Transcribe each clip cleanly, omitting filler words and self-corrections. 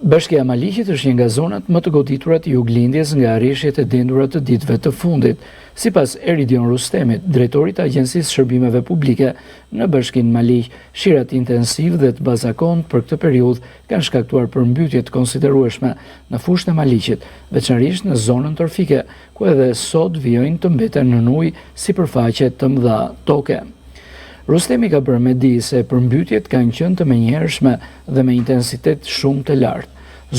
Bashkia e Maliqit është një nga zonat më të goditura të juglindjes nga arreshjet e dendura të ditëve të fundit. Sipas Eridion Rustemit, drejtori i Agjencisë Shërbimeve Publike në Bashkinë Maliq, shirat intensiv dhe të bazakont për këtë periudhë kanë shkaktuar përmbytje të konsiderueshme në fushën e Maliqit, veçanërisht në zonën torfike, ku edhe sot vijojnë të mbeten nën ujë sipërfaqe të mëdha toke. Rustemi ka bërë me di se përmbytjet kanë qenë të menjëhershme dhe me intensitet shumë të lartë.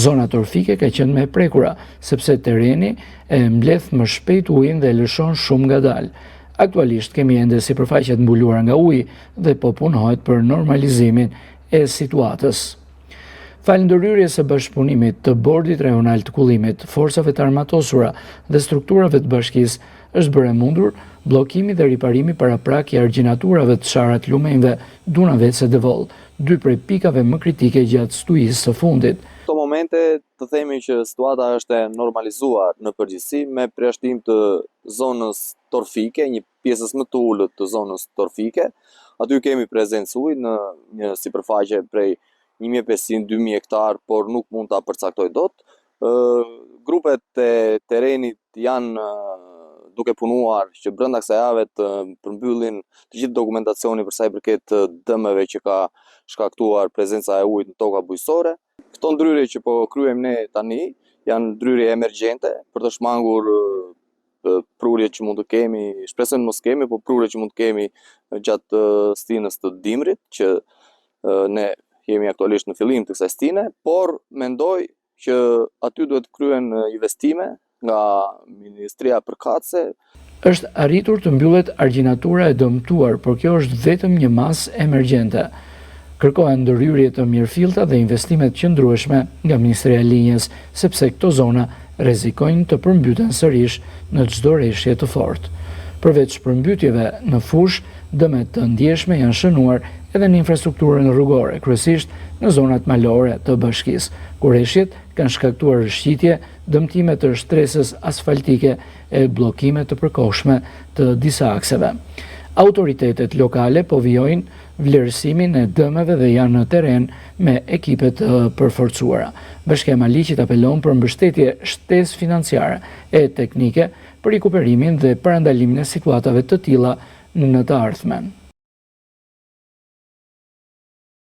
Zona torfike ka qenë me prekura, sepse terreni e mbledh më shpejt ujin dhe lëshon shumë ngadalë. Aktualisht kemi ende sipërfaqe të mbuluara nga uji dhe po punohet për normalizimin e situatës. Falëndërhyrjes së bashkëpunimit të Bordit Rajonal të Kullimit, forcave të armatosura dhe strukturave të bashkisë, është bërë mundur bllokimi dhe riparimi paraprak i argjinaturave të Sharat Lumenjve, Dunavec e Devoll, dy prej pikave më kritike gjatë studiisë së fundit. Në këto momente të themi që situata është e normalizuar në përgjithësi me përjashtim të zonës torfike, një pjesës më të ulët të zonës torfike. Aty kemi prezencë ujë në një sipërfaqe prej 1500-2000 hektar, por nuk mund ta përcaktoj dot. Grupet e terrenit janë duke punuar që brenda kësaj jave të përmbyllin të gjithë dokumentacionin për sa i përket dëmeve që ka shkaktuar prezenca e ujit në toka bujqësore. Këto ndryrje që po kryejmë ne tani janë ndryrje emergjente për të shmangur prurjet që mund të kemi, shpresojmë mos kemi, po prurjet që mund të kemi gjatë stinës të dimrit, që ne jemi aktualisht në fillim të kësaj stine, por mendoj që aty duhet kryen investime nga Ministria Përkatëse. Është arritur të mbyllet argjinatura e dëmtuar, por kjo është vetëm një masë emergjente. Kërkohen ndërhyrje të mirëfillta dhe investime të qëndrueshme nga Ministria e Linjës, sepse këto zona rrezikojnë të përmbyten sërish në çdo rreshje të fortë. Përveç përmbytjeve në fushë, dëmet të ndjeshme janë shënuar edhe në infrastrukturën rrugore, kryesisht në zonat malore të bashkisë, ku rreshjet kanë shkaktuar rrëshqitje, dëmtime të shtresës asfaltike e bllokime të përkohshme të disa akseve. Autoritetet lokale po vijojnë vlerësimin e dëmeve dhe janë në terren me ekipe të përforcuara. Bashkia e Maliqit apelon për mbështetje shtesë financiare e teknike për rikuperimin dhe parandalimin e situatave të tilla në të ardhmen.